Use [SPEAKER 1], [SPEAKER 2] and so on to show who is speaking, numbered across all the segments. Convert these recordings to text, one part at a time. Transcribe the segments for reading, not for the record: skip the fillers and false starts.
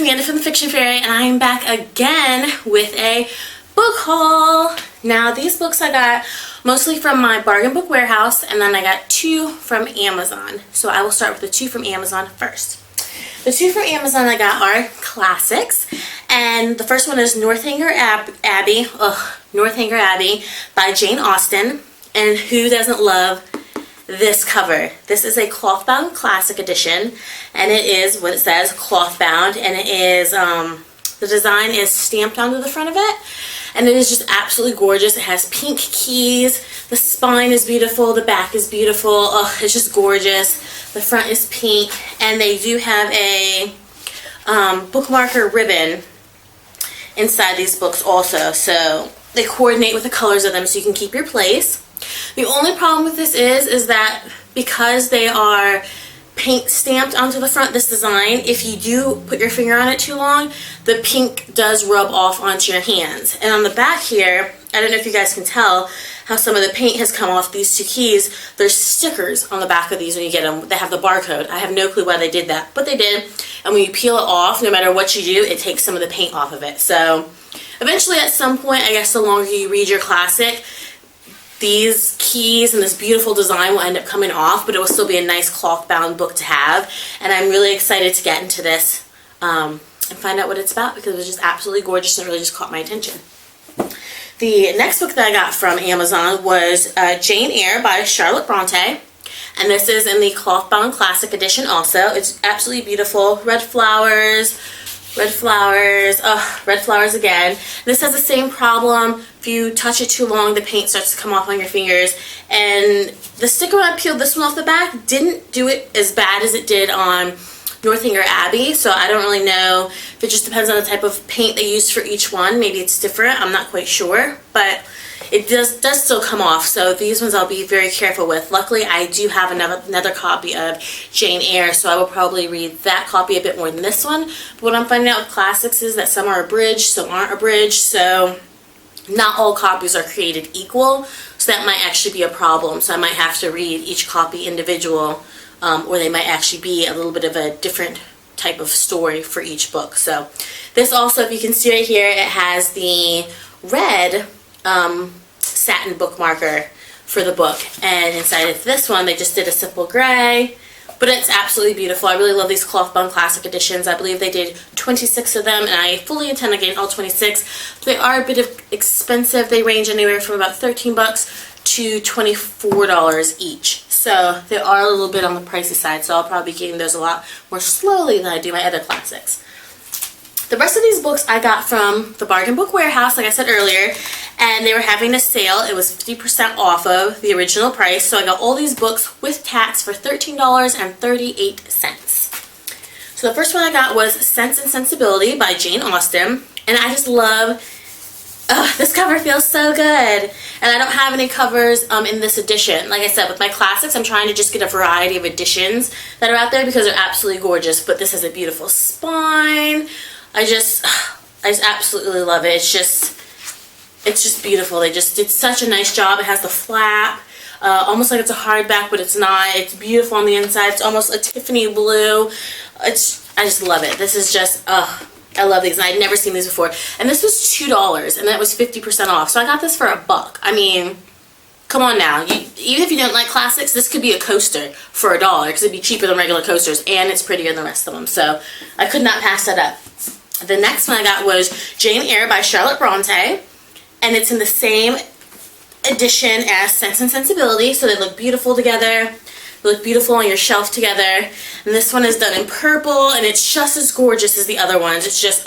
[SPEAKER 1] Amanda from the Fiction Fairy, and I'm back again with a book haul. Now, these books I got mostly from my bargain book warehouse, and then I got two from Amazon. So I will start with the two from Amazon first. The two from Amazon I got are classics, and the first one is Northanger Abbey by Jane Austen. And who doesn't love this cover? This is a cloth bound classic edition, and it is what it says, cloth bound, and it is the design is stamped onto the front of it, and it is just absolutely gorgeous. It has pink keys, the spine is beautiful, the back is beautiful. Oh, it's just gorgeous. The front is pink, and they do have a bookmarker ribbon inside these books also, so they coordinate with the colors of them so you can keep your place. The only problem with this is that because they are paint stamped onto the front, this design, if you do put your finger on it too long, the pink does rub off onto your hands. And on the back here, I don't know if you guys can tell how some of the paint has come off these two keys. There's stickers on the back of these when you get them. They have the barcode. I have no clue why they did that, but they did. And when you peel it off, no matter what you do, it takes some of the paint off of it. So eventually at some point, I guess the longer you read your classic, these keys and this beautiful design will end up coming off, but it will still be a nice cloth bound book to have. And I'm really excited to get into this and find out what it's about, because it was just absolutely gorgeous and it really just caught my attention. The next book that I got from Amazon was Jane Eyre by Charlotte Bronte, and this is in the cloth bound classic edition also. It's absolutely beautiful. Red flowers, oh, red flowers again. This has the same problem. If you touch it too long, the paint starts to come off on your fingers. And the sticker when I peeled this one off the back didn't do it as bad as it did on Northanger Abbey. So I don't really know if it just depends on the type of paint they use for each one. Maybe it's different. I'm not quite sure. But it does still come off. So these ones I'll be very careful with. Luckily, I do have another copy of Jane Eyre, so I will probably read that copy a bit more than this one. But what I'm finding out with classics is that some are abridged, some aren't abridged, so not all copies are created equal, so that might actually be a problem. So I might have to read each copy individual, or they might actually be a little bit of a different type of story for each book. So this also, if you can see right here, it has the red satin bookmarker for the book, and inside of this one they just did a simple gray, but it's absolutely beautiful. I really love these cloth bound classic editions. I believe they did 26 of them, and I fully intend on getting all 26. They are a bit expensive. They range anywhere from about 13 bucks to $24 each, so they are a little bit on the pricey side, so I'll probably be getting those a lot more slowly than I do my other classics. The rest of these books I got from the bargain book warehouse, like I said earlier, and they were having a sale. It was 50% off of the original price, so I got all these books with tax for $13.38. So the first one I got was Sense and Sensibility by Jane Austen, and I just love, this cover feels so good. And I don't have any covers in this edition. Like I said, with my classics, I'm trying to just get a variety of editions that are out there because they're absolutely gorgeous, but this has a beautiful spine. I just absolutely love it. It's just beautiful. They just did such a nice job. It has the flap, almost like it's a hardback, but it's not. It's beautiful on the inside. It's almost a Tiffany blue. I just love it. This is just, I love these, and I'd never seen these before. And this was $2, and that was 50% off. So I got this for $1. I mean, come on now. Even if you don't like classics, this could be a coaster for $1, because it'd be cheaper than regular coasters, and it's prettier than the rest of them. So I could not pass that up. The next one I got was Jane Eyre by Charlotte Bronte, and it's in the same edition as Sense and Sensibility, so they look beautiful together. They look beautiful on your shelf together. And this one is done in purple, and it's just as gorgeous as the other ones. It's just,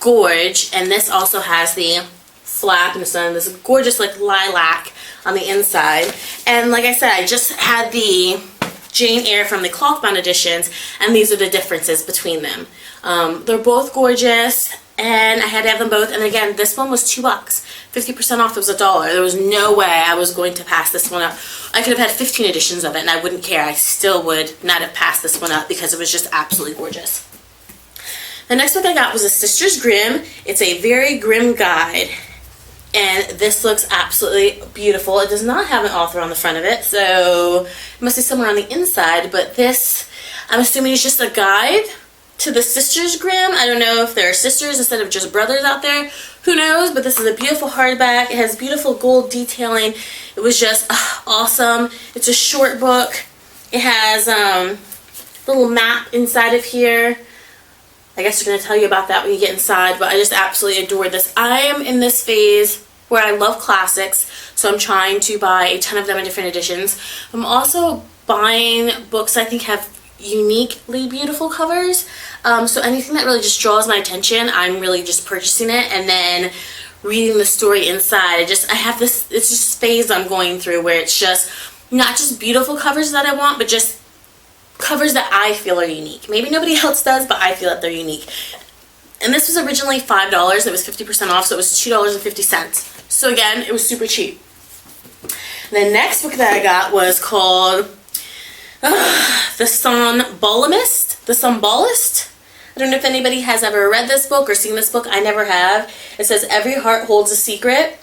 [SPEAKER 1] gorge. And this also has the flap, and it's done this gorgeous like lilac on the inside. And like I said, I just had the Jane Eyre from the cloth bound editions, and these are the differences between them. They're both gorgeous, and I had to have them both. And again, this one was $2. 50% off was $1. There was no way I was going to pass this one up. I could have had 15 editions of it, and I wouldn't care. I still would not have passed this one up because it was just absolutely gorgeous. The next book I got was A Sisters Grimm. It's a very grim guide, and this looks absolutely beautiful. It does not have an author on the front of it, so it must be somewhere on the inside, but this, I'm assuming, is just a guide to the Sisters Grimm. I don't know if there are sisters instead of just brothers out there. Who knows? But this is a beautiful hardback. It has beautiful gold detailing. It was just awesome. It's a short book. It has a little map inside of here. I guess they're going to tell you about that when you get inside, but I just absolutely adore this. I am in this phase where I love classics, so I'm trying to buy a ton of them in different editions. I'm also buying books I think have uniquely beautiful covers, so anything that really just draws my attention, I'm really just purchasing it and then reading the story inside. I have this, it's just phase I'm going through where it's just not just beautiful covers that I want, but just covers that I feel are unique. Maybe nobody else does, but I feel that they're unique. And this was originally $5, and it was 50% off, so it was $2.50. So again, it was super cheap. The next book that I got was called The Somnambulist. I don't know if anybody has ever read this book or seen this book. I never have. It says every heart holds a secret.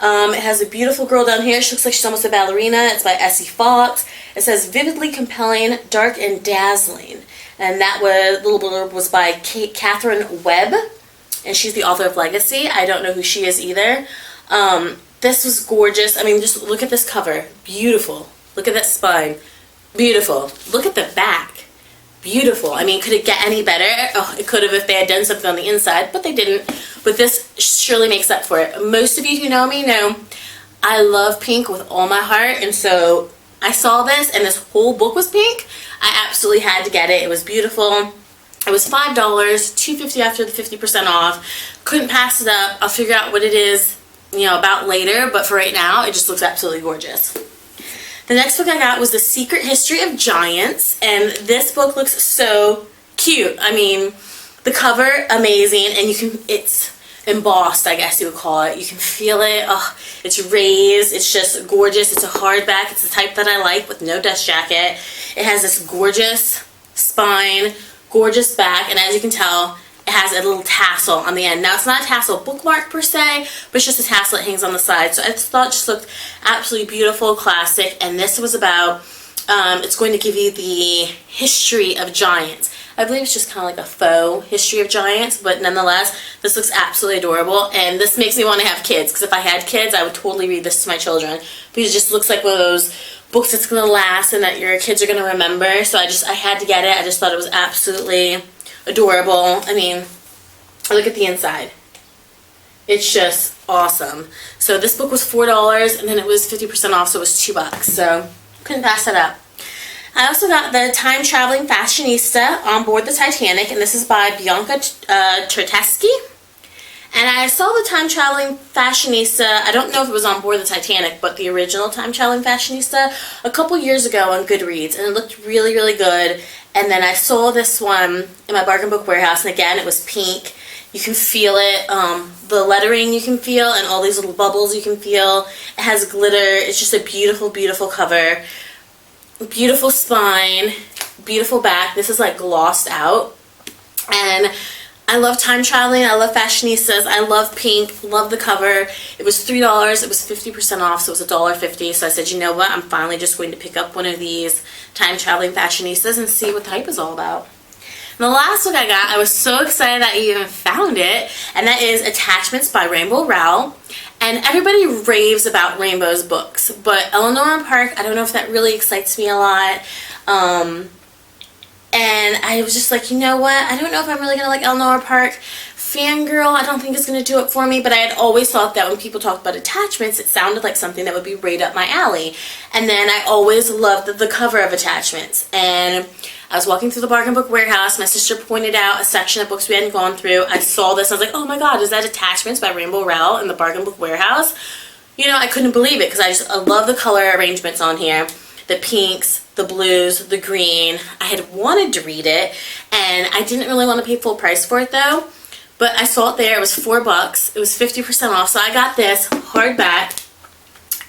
[SPEAKER 1] It has a beautiful girl down here. She looks like she's almost a ballerina. It's by Essie Fox. It says vividly compelling, dark and dazzling. And that little blurb was by Catherine Webb. And she's the author of Legacy. I don't know who she is either. This was gorgeous. I mean, just look at this cover. Beautiful. Look at that spine. Beautiful. Look at the back. Beautiful. I mean, could it get any better? Oh, it could have if they had done something on the inside, but they didn't. But this surely makes up for it. Most of you who know me know I love pink with all my heart, and so I saw this and this whole book was pink. I absolutely had to get it. It was beautiful. It was $5, $2.50 after the 50% off. Couldn't pass it up. I'll figure out what it is, about later, but for right now, it just looks absolutely gorgeous. The next book I got was The Secret History of Giants, and this book looks so cute. I mean, the cover, amazing, and it's embossed, I guess you would call it. You can feel it. Oh, it's raised. It's just gorgeous. It's a hardback. It's the type that I like with no dust jacket. It has this gorgeous spine, gorgeous back, and as you can tell, it has a little tassel on the end. Now, it's not a tassel bookmark per se, but it's just a tassel that hangs on the side. So I thought it just looked absolutely beautiful, classic, and this was about, it's going to give you the history of giants. I believe it's just kind of like a faux history of giants, but nonetheless, this looks absolutely adorable, and this makes me want to have kids, because if I had kids, I would totally read this to my children, because it just looks like one of those books that's going to last and that your kids are going to remember. So I had to get it. I just thought it was absolutely adorable. I mean, look at the inside. It's just awesome. So this book was $4, and then it was 50% off, so it was $2. So couldn't pass that up. I also got The Time Traveling Fashionista on Board the Titanic, and this is by Bianca Chertesky. And I saw The Time Traveling Fashionista, I don't know if it was on Board the Titanic, but the original Time Traveling Fashionista a couple years ago on Goodreads, and it looked really, really good. And then I saw this one in my Bargain Book Warehouse, and again, it was pink. You can feel it, the lettering you can feel, and all these little bubbles you can feel. It has glitter. It's just a beautiful, beautiful cover. Beautiful spine, beautiful back. This is like glossed out. And I love time traveling. I love fashionistas. I love pink. Love the cover. It was $3. It was 50% off, so it was $1.50. So I said, you know what? I'm finally just going to pick up one of these time traveling fashionistas and see what the hype is all about. And the last book I got, I was so excited that I even found it, and that is Attachments by Rainbow Rowell. And everybody raves about Rainbow's books, but Eleanor Park, I don't know if that really excites me a lot. And I was just like, you know what? I don't know if I'm really going to like Eleanor Park. Fangirl, I don't think it's going to do it for me, but I had always thought that when people talked about attachments, it sounded like something that would be right up my alley. And then I always loved the cover of Attachments. And I was walking through the Bargain Book Warehouse. My sister pointed out a section of books we hadn't gone through. I saw this. I was like, oh my god, is that Attachments by Rainbow Rowell in the Bargain Book Warehouse? You know, I couldn't believe it because I love the color arrangements on here. The pinks, the blues, the green. I had wanted to read it, and I didn't really want to pay full price for it though. But I saw it there. It was $4. It was 50% off. So I got this hardback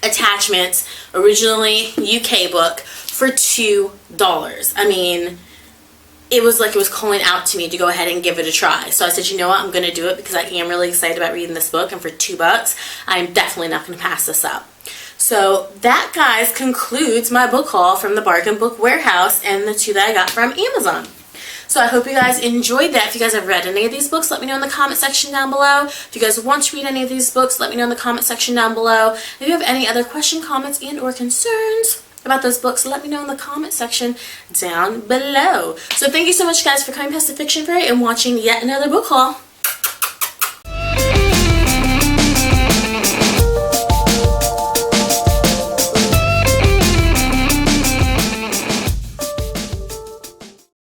[SPEAKER 1] Attachments, originally UK book, for $2. I mean, it was like it was calling out to me to go ahead and give it a try. So I said, you know what, I'm going to do it because I am really excited about reading this book, and for $2, I'm definitely not going to pass this up. So that, guys, concludes my book haul from the Bargain Book Warehouse and the two that I got from Amazon. So I hope you guys enjoyed that. If you guys have read any of these books, let me know in the comment section down below. If you guys want to read any of these books, let me know in the comment section down below. If you have any other questions, comments, and or concerns about those books, let me know in the comment section down below. So thank you so much guys for coming past the Fiction Fairy and watching yet another book haul.